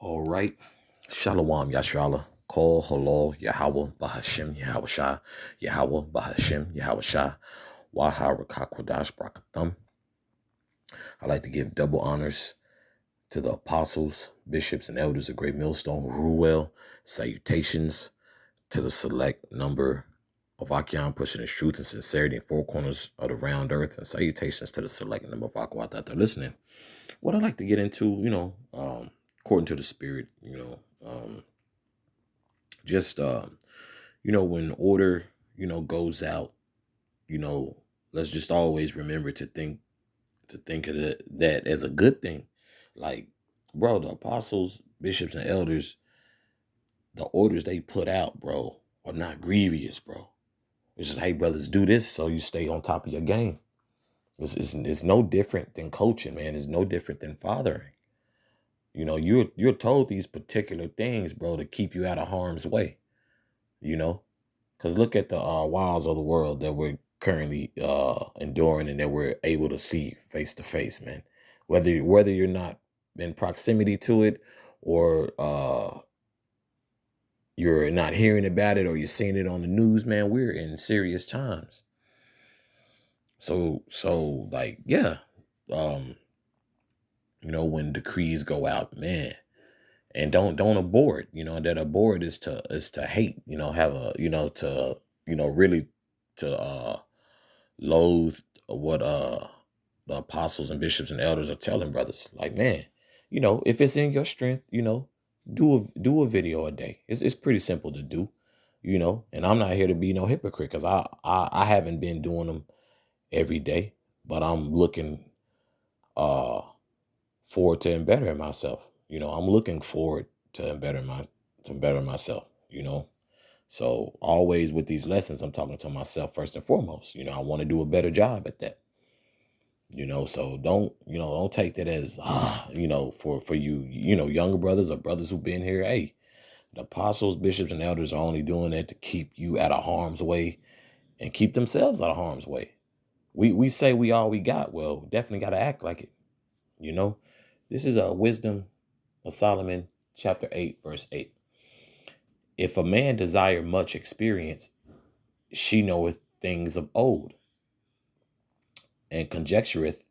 All right. Shalom, Yashrala. Kol Halal Yahweh Bahashim Yahweh Shah Yahweh Bahashim Yahweh Shah Waha Rakakwadash Brakathum. I'd like to give double honors to the apostles, bishops, and elders of Great Millstone who rule well. Salutations to the select number of Akion pushing his truth and sincerity in four corners of the round earth. And salutations to the select number of Akwat that they're listening. What I'd like to get into, according to the spirit, just when order goes out, let's just always remember to think of that as a good thing. Like, bro, the apostles, bishops, and elders, the orders they put out, bro, are not grievous, bro. It's just, hey, brothers, do this so you stay on top of your game. It's no different than coaching, man. It's no different than fathering. You're told these particular things, bro, to keep you out of harm's way. Because look at the wiles of the world that we're currently enduring and that we're able to see face to face, man. Whether you're not in proximity to it, or you're not hearing about it, or you're seeing it on the news, man, we're in serious times. So like, yeah, when decrees go out, man, and don't abort, that abort is to hate, have a, to, really to loathe what the apostles and bishops and elders are telling brothers. Like, man, if it's in your strength, do a video a day. It's pretty simple to do, and I'm not here to be no hypocrite, because I haven't been doing them every day, but I'm looking forward to bettering myself. I'm looking forward to better myself, So always with these lessons, I'm talking to myself first and foremost. I want to do a better job at that. So don't take that as for you, younger brothers or brothers who've been here. Hey, the apostles, bishops, and elders are only doing that to keep you out of harm's way and keep themselves out of harm's way. We say we all we got. Well, definitely got to act like it. This is a Wisdom of Solomon, chapter 8, verse 8. If a man desire much experience, she knoweth things of old, and conjectureth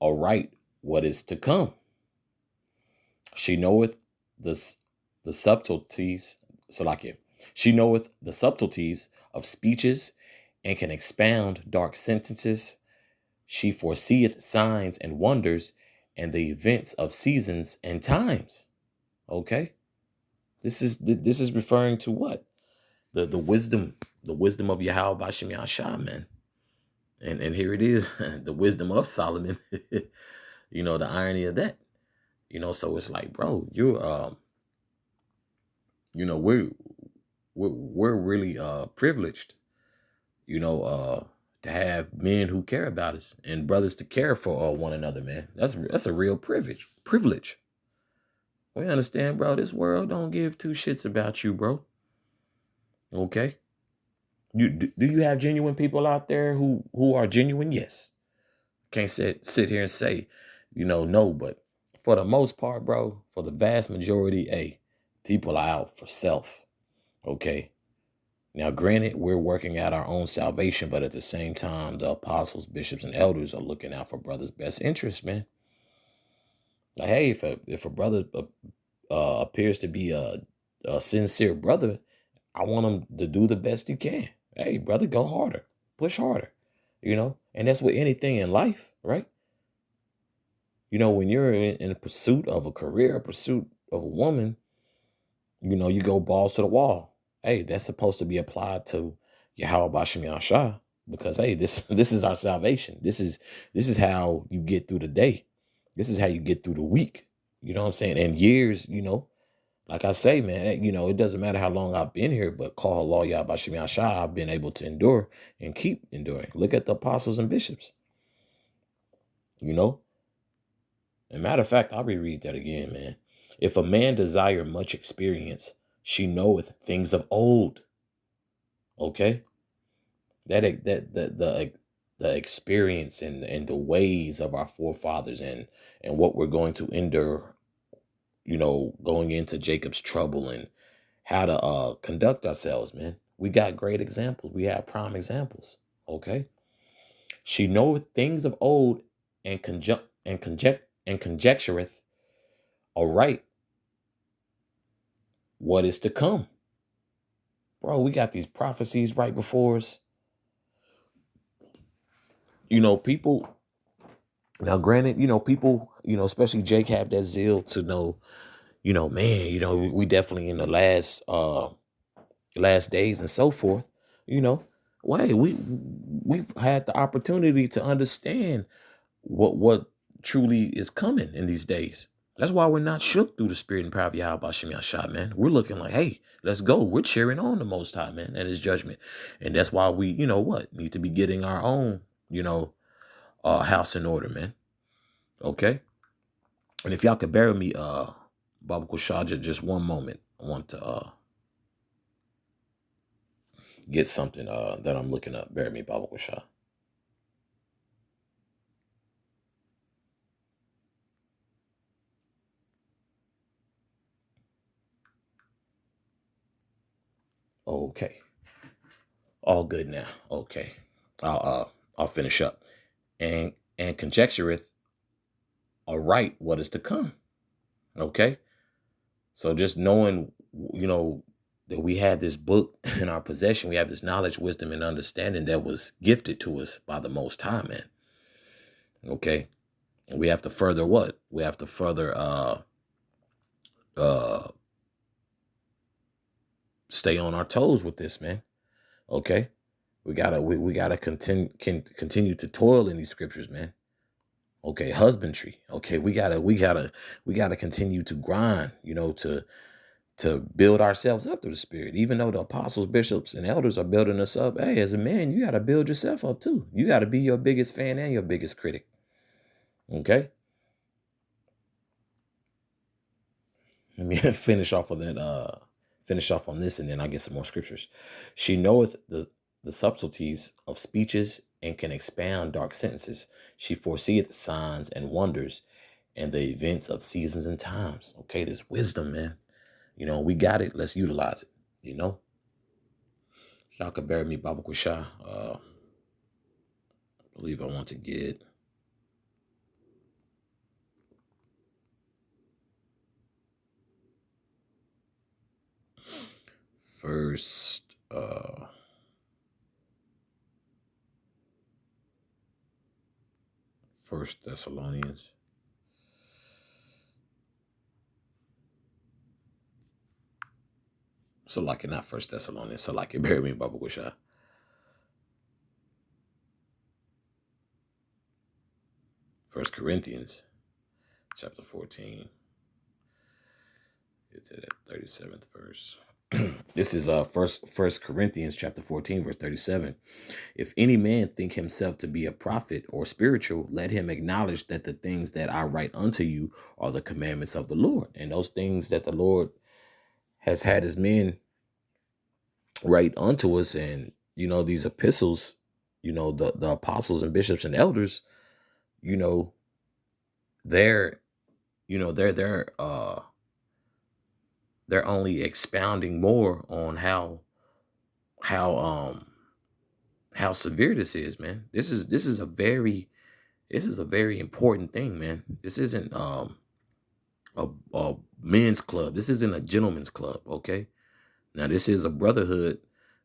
aright what is to come. She knoweth the subtleties, Salakia. She knoweth the subtleties of speeches, and can expound dark sentences. She foreseeth signs and wonders, and the events of seasons and times. Okay, this is referring to what? The wisdom of Yahweh Bashim Yahshua, man. And here it is, the wisdom of Solomon. The irony of that. So it's like, bro, you're we're really privileged, to have men who care about us and brothers to care for one another, man. That's a real privilege. We understand, bro. This world don't give two shits about you, bro. Okay. Do you have genuine people out there who are genuine? Yes. Can't sit here and say, no, but for the most part, bro, for the vast majority, people are out for self. Okay. Now, granted, we're working out our own salvation, but at the same time, the apostles, bishops, and elders are looking out for brothers' best interest, man. Like, hey, if a brother appears to be a sincere brother, I want him to do the best he can. Hey, brother, go harder, push harder, and that's with anything in life, right? When you're in pursuit of a career, pursuit of a woman, you go balls to the wall. Hey, that's supposed to be applied to Yahweh Bashim Yahshua, because hey, this is our salvation. This is how you get through the day. This is how you get through the week. You know what I'm saying? And years, like I say, man, it doesn't matter how long I've been here, but call law Yahweh Bashim Yahshua, I've been able to endure and keep enduring. Look at the apostles and bishops. And matter of fact, I'll reread that again, man. If a man desire much experience, she knoweth things of old. Okay, that the experience and the ways of our forefathers and what we're going to endure, going into Jacob's trouble and how to conduct ourselves, man. We got great examples. We have prime examples. Okay. She knoweth things of old and conjectureth aright what is to come. Bro, we got these prophecies right before us. People now granted, people, especially Jake have that zeal to know, man, we definitely in the last days and so forth, you know. Wait, we've had the opportunity to understand what truly is coming in these days. That's why we're not shook through the spirit and power of Yahweh Shem Yahshua, man. We're looking like, hey, let's go. We're cheering on the Most High, man, and His judgment. And that's why we, need to be getting our own, house in order, man. Okay. And if y'all could bear with me, Baba Kushaja, just one moment. I want to get something that I'm looking up. Bear with me, Baba Kushaja. Okay. All good now. Okay. I'll finish up. And conjectureth aright what is to come. Okay. So just knowing, that we have this book in our possession, we have this knowledge, wisdom, and understanding that was gifted to us by the Most High, man. Okay. And we have to further what? We have to further stay on our toes with this, man. Okay. We gotta continue to toil in these scriptures, man. Okay, husbandry. Okay, we gotta continue to grind, to build ourselves up through the spirit. Even though the apostles, bishops, and elders are building us up, hey, as a man, you gotta build yourself up too. You gotta be your biggest fan and your biggest critic. Okay. Let me finish off on that. Finish off on this, and then I get some more scriptures. She knoweth the subtleties of speeches and can expound dark sentences. She foreseeth signs and wonders and the events of seasons and times. Okay, this wisdom, man. We got it. Let's utilize it. Y'all could bear me, Baba Kusha. I believe I want to get first First Thessalonians. So like it, not First Thessalonians. So like it, bear me, Baba Kusha. First Corinthians, chapter 14. Get to that 37th verse. This is First Corinthians chapter 14, verse 37. If any man think himself to be a prophet or spiritual, let him acknowledge that the things that I write unto you are the commandments of the Lord. And those things that the Lord has had his men write unto us, and these epistles, the apostles and bishops and elders, they're they're only expounding more on how severe this is, man. This is a very important thing, man. This isn't a men's club. This isn't a gentleman's club. Okay. Now this is a brotherhood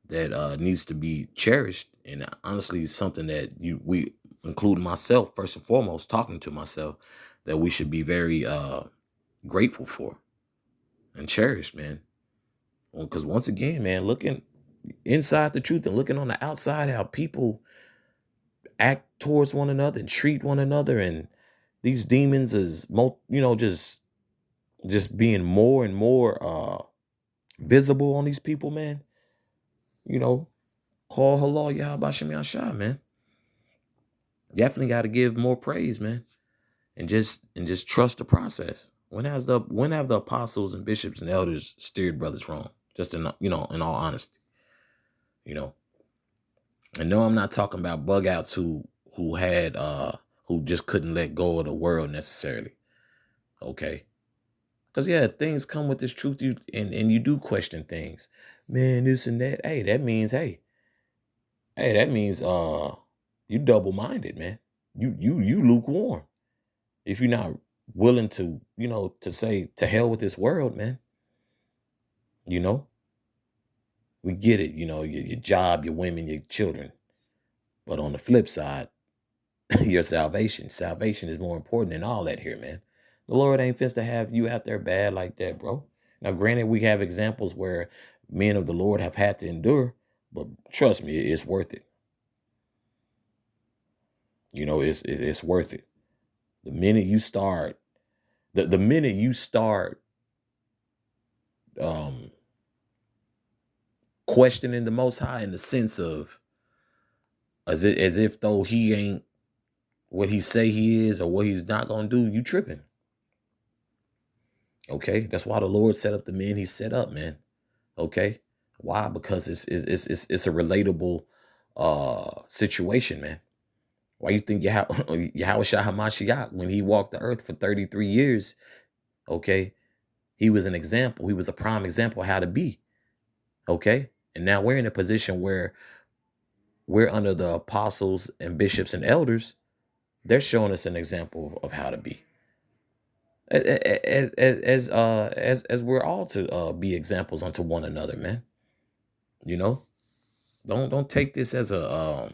that needs to be cherished, and honestly, something that we, including myself, first and foremost, talking to myself, that we should be very grateful for and cherished, man. Because once again, man, looking inside the truth and looking on the outside, how people act towards one another and treat one another, and these demons is just being more and more visible on these people, man. Call halal Yahweh Shem Yahshua, man. Definitely got to give more praise, man, and just trust the process. When have the apostles and bishops and elders steered brothers wrong? Just in all honesty, And no, I'm not talking about bug outs who just couldn't let go of the world necessarily. Okay. Because yeah, things come with this truth, and you do question things. Man, this and that. Hey, that means you double-minded, man. You lukewarm. If you're not willing to, to say to hell with this world, man, you know, we get it, your job, your women, your children. But on the flip side, your salvation. Salvation is more important than all that here, man. The Lord ain't fixed to have you out there bad like that, bro. Now, granted, we have examples where men of the Lord have had to endure, but trust me, it's worth it. It's worth it. The minute you start, the minute you start um questioning the Most High in the sense of as if though he ain't what he say he is or what he's not gonna do, you tripping. Okay, that's why the Lord set up the men he set up, man. Okay, why? Because it's a relatable situation, man. Why you think Yahweh Shah HaMashiach, when he walked the earth for 33 years, okay, he was an example. He was a prime example of how to be. Okay, and now we're in a position where we're under the apostles and bishops and elders. They're showing us an example of how to be. As we're all to be examples unto one another, man. You know, don't take this as a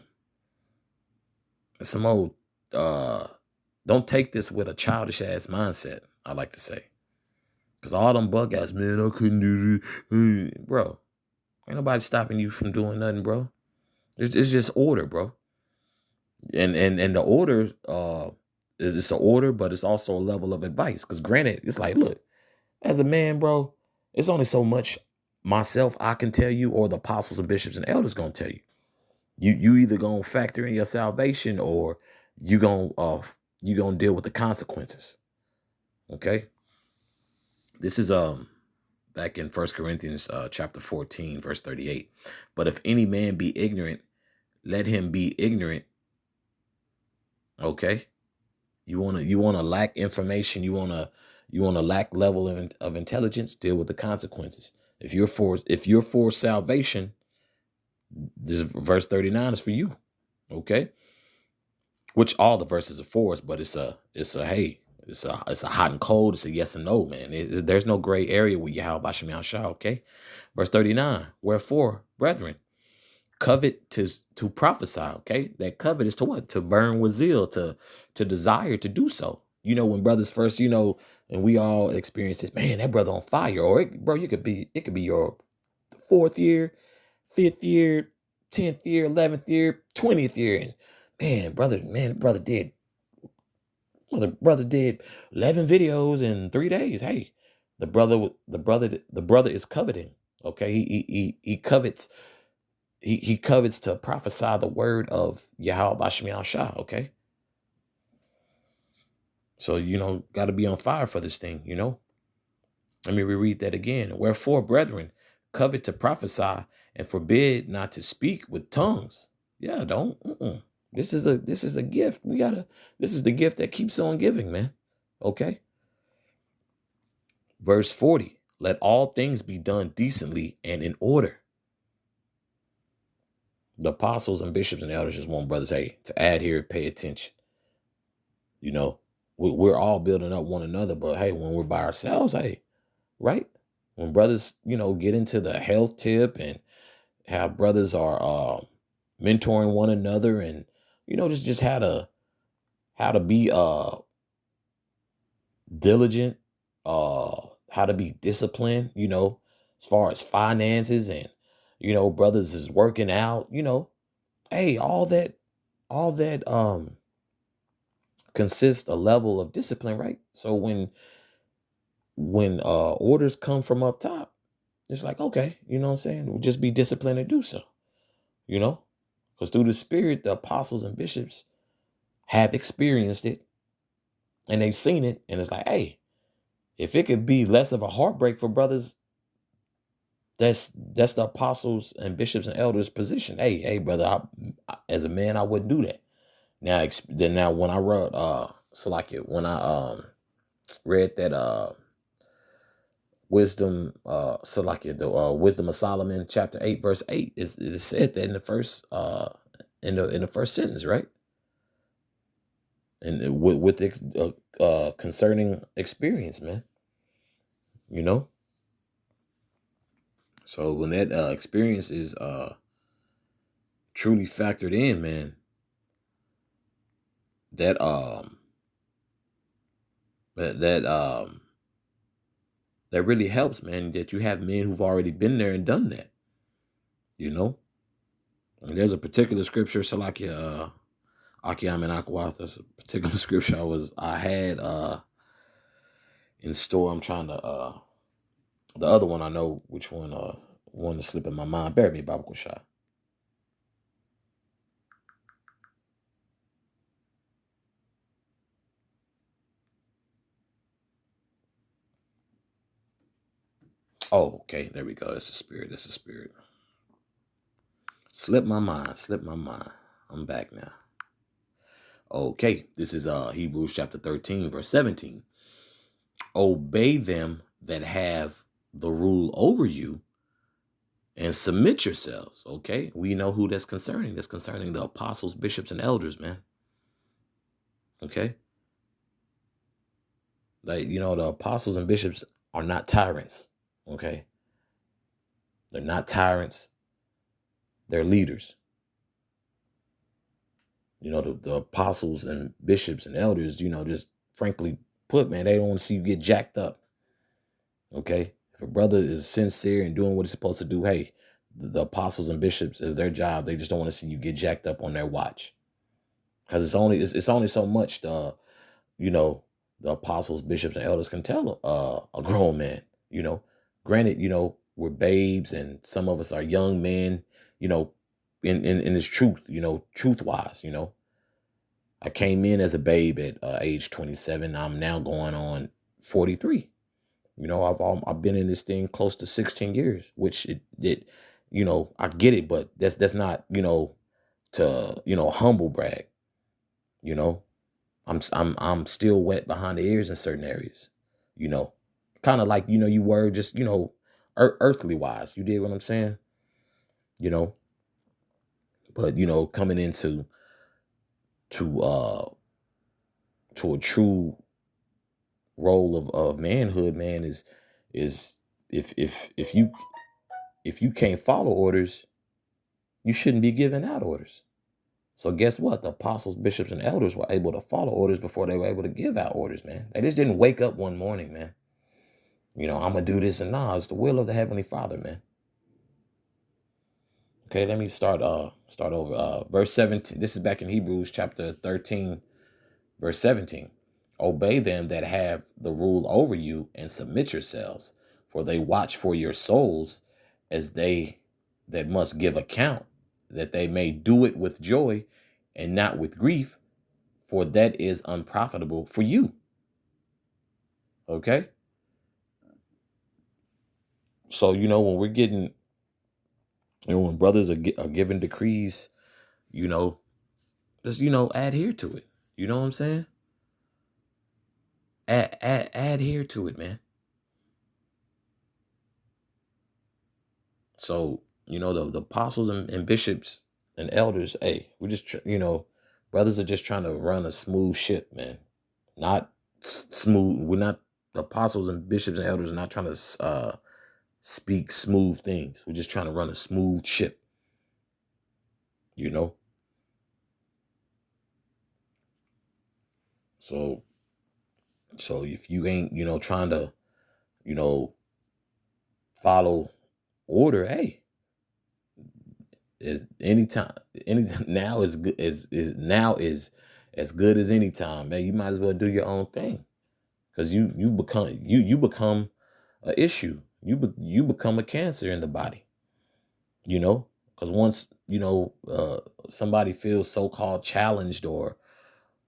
some old don't take this with a childish ass mindset. I like to say, because all them bug guys, man, I couldn't do this, bro. Ain't nobody stopping you from doing nothing, bro. It's just order, bro. And the order it's an order, but it's also a level of advice. Because granted, it's like, look, as a man, bro, it's only so much myself I can tell you, or the apostles and bishops and elders gonna tell you. You either gonna factor in your salvation, or you gonna deal with the consequences. Okay. This is back in 1 Corinthians chapter 14, verse 38. But if any man be ignorant, let him be ignorant. Okay. You wanna lack information, you wanna lack level of intelligence, deal with the consequences. If you're for salvation, this verse 39 is for you. Okay. Which all the verses are for us, but it's a hey, it's a hot and cold, it's a yes and no, man. There's no gray area with Yahweh Bashem Yahshua. Okay. Verse 39. Wherefore, brethren, covet to prophesy. Okay. That covet is to what? To burn with zeal, to desire to do so. When brothers first, and we all experience this, man, that brother on fire. Or bro, it could be your 4th year, 5th year, 10th year, 11th year, 20th year. And brother did 11 videos in 3 days. Hey, the brother is coveting. Okay. He covets. He covets to prophesy the word of Yahweh Bashem Shah. Okay. So, got to be on fire for this thing, Let me reread that again. Wherefore, brethren, covet to prophesy, and forbid not to speak with tongues. Yeah, don't. This is a gift. This is the gift that keeps on giving, man. Okay. Verse 40, let all things be done decently and in order. The apostles and bishops and elders just want brothers, hey, to add here, pay attention. We're all building up one another, but hey, when we're by ourselves, hey, right? When brothers, get into the health tip and how brothers are mentoring one another, and just how to be diligent, how to be disciplined, as far as finances, and brothers is working out, hey, all that consists a level of discipline, right? So when orders come from up top, it's like, okay, you know what I'm saying? We'll just be disciplined to do so, because through the Spirit, the apostles and bishops have experienced it and they've seen it. And it's like, hey, if it could be less of a heartbreak for brothers, that's the apostles and bishops and elders position. Hey, brother, as a man, I wouldn't do that. Now when I wrote, when I read that Wisdom, Salakia, the Wisdom of Solomon, chapter 8, verse 8, it is said that in the first in the first sentence, right? And concerning experience, man. You know, so when that experience is truly factored in, man, that that really helps, man. That you have men who've already been there and done that. You know, and there's a particular scripture, Salakia, Akiam and Akwath. That's a particular scripture I had in store. I'm trying to the other one I know which one to slip in my mind. Bear me, Baba Kushai. Oh, okay, there we go. That's the spirit. That's the spirit. Slip my mind. Slip my mind. I'm back now. Okay, this is Hebrews chapter 13, verse 17. Obey them that have the rule over you and submit yourselves. Okay, we know who that's concerning. That's concerning the apostles, bishops, and elders, man. Okay, like, you know, the apostles and bishops are not tyrants. Okay, they're not tyrants. They're leaders. You know, the apostles and bishops and elders, you know, just frankly put, man, they don't want to see you get jacked up. Okay, if a brother is sincere and doing what he's supposed to do, hey, the apostles and bishops is their job. They just don't want to see you get jacked up on their watch, because it's only so much the, you know, the apostles, bishops, and elders can tell a grown man. You know, granted, you know, we're babes and some of us are young men. You know, in this truth, you know, truth wise, you know, I came in as a babe at age 27. I'm now going on 43. You know, I've been in this thing close to 16 years, which it you know, I get it, but that's not, you know, to, you know, humble brag. You know, I'm still wet behind the ears in certain areas. You know, kind of like, you know, you were just, you know, earthly wise. You did what I'm saying? You know, but you know, coming into to uh to a true role of manhood, man, is if you can't follow orders, you shouldn't be giving out orders. So guess what? The apostles, bishops, and elders were able to follow orders before they were able to give out orders, man. They just didn't wake up one morning, man. You know, I'm gonna do this, and nah, it's the will of the Heavenly Father, man. Okay, let me start over. Verse 17. This is back in Hebrews chapter 13, verse 17. Obey them that have the rule over you and submit yourselves, for they watch for your souls as they that must give account, that they may do it with joy and not with grief, for that is unprofitable for you. Okay? So, you know, when we're getting, you know, when brothers are giving decrees, you know, just, you know, adhere to it. You know what I'm saying? Adhere to it, man. So, you know, the apostles and bishops and elders, hey, we're just, you know, brothers are just trying to run a smooth ship, man. Not smooth. We're not, the apostles and bishops and elders are not trying to speak smooth things. We're just trying to run a smooth ship, you know? So if you ain't, you know, trying to, you know, follow order, hey, is anytime, any now is good is now is as good as any time, man. You might as well do your own thing, because you become a issue. You become a cancer in the body, you know, because once, you know, somebody feels so-called challenged or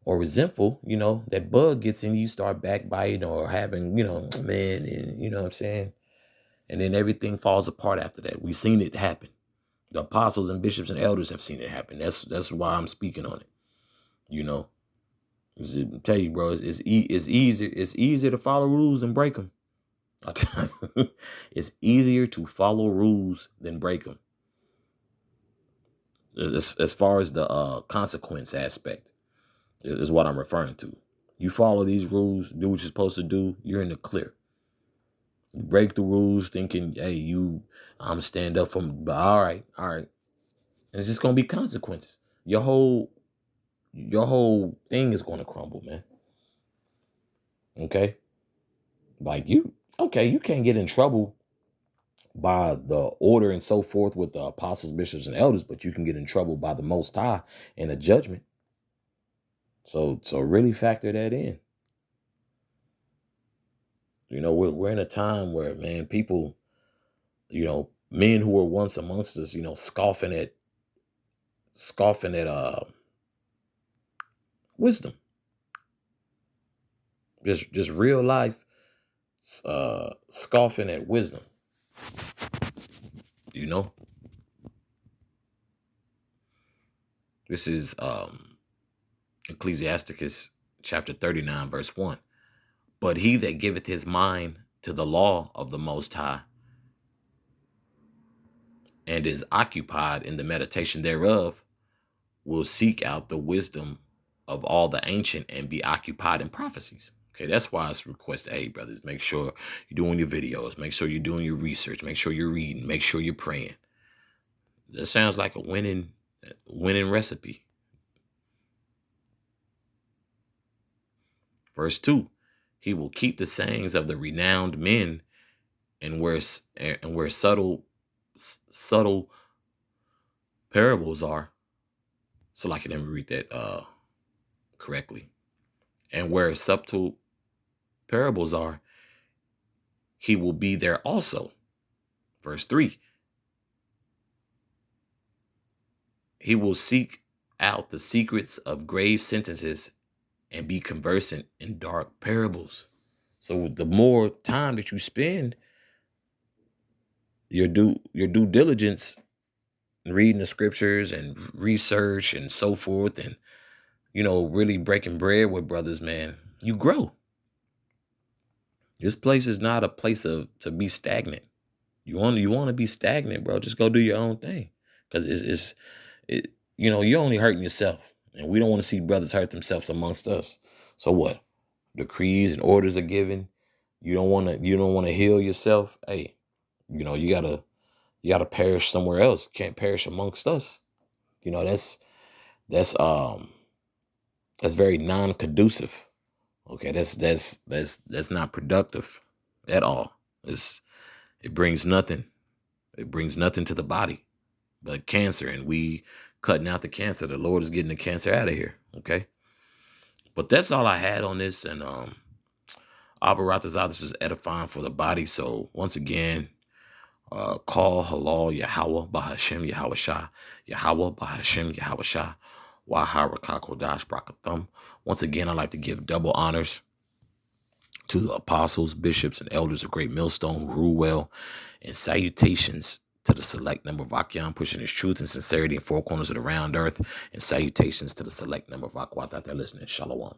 resentful, you know, that bug gets in you, start backbiting or having, you know, man, and you know what I'm saying? And then everything falls apart after that. We've seen it happen. The apostles and bishops and elders have seen it happen. That's why I'm speaking on it. You know, I tell you, bro, it's easier to follow rules and break them. It's easier to follow rules than break them. As far as the consequence aspect is what I'm referring to. You follow these rules, do what you're supposed to do, you're in the clear. You break the rules thinking, hey, I'm stand up for, but all right. And it's just gonna be consequences. Your whole thing is gonna crumble, man. Okay? Like you can't get in trouble by the order and so forth with the apostles, bishops, and elders, but you can get in trouble by the Most High in a judgment. So really factor that in. You know, we're in a time where, man, people, men who were once amongst us, scoffing at wisdom, just real life, scoffing at wisdom. This is Ecclesiasticus chapter 39, verse 1. But he that giveth his mind to the law of the Most High and is occupied in the meditation thereof will seek out the wisdom of all the ancient and be occupied in prophecies. Okay, that's why it's requested, hey, brothers, make sure you're doing your videos. Make sure you're doing your research. Make sure you're reading. Make sure you're praying. That sounds like a winning recipe. Verse 2, he will keep the sayings of the renowned men, and where subtle parables are. So like, let me read that correctly. And where subtle parables are, he will be there also. Verse 3, he will seek out the secrets of grave sentences and be conversant in dark parables. So the more time that you spend, your due diligence in reading the scriptures and research and so forth, and really breaking bread with brothers, man, you grow. This place is not a place to be stagnant. You want to be stagnant, bro, just go do your own thing, because you're only hurting yourself, and we don't want to see brothers hurt themselves amongst us. So what? Decrees and orders are given. You don't want to heal yourself. Hey, you gotta perish somewhere else. You can't perish amongst us. That's very non-conducive. Okay, that's not productive at all. It brings nothing. It brings nothing to the body but cancer, and we cutting out the cancer. The Lord is getting the cancer out of here. Okay, but that's all I had on this, and Abaratazah, this is edifying for the body. So once again, call halal Yahweh Bahashem Yahweh Shah, Yahweh Bahashem Yahweh Shah, Wahara Brakathum. Once again, I'd like to give double honors to the apostles, bishops, and elders of Great Millstone who rule well, and salutations to the select number of Akyam pushing his truth and sincerity in four corners of the round earth, and salutations to the select number of Akwat out there listening. Shalom.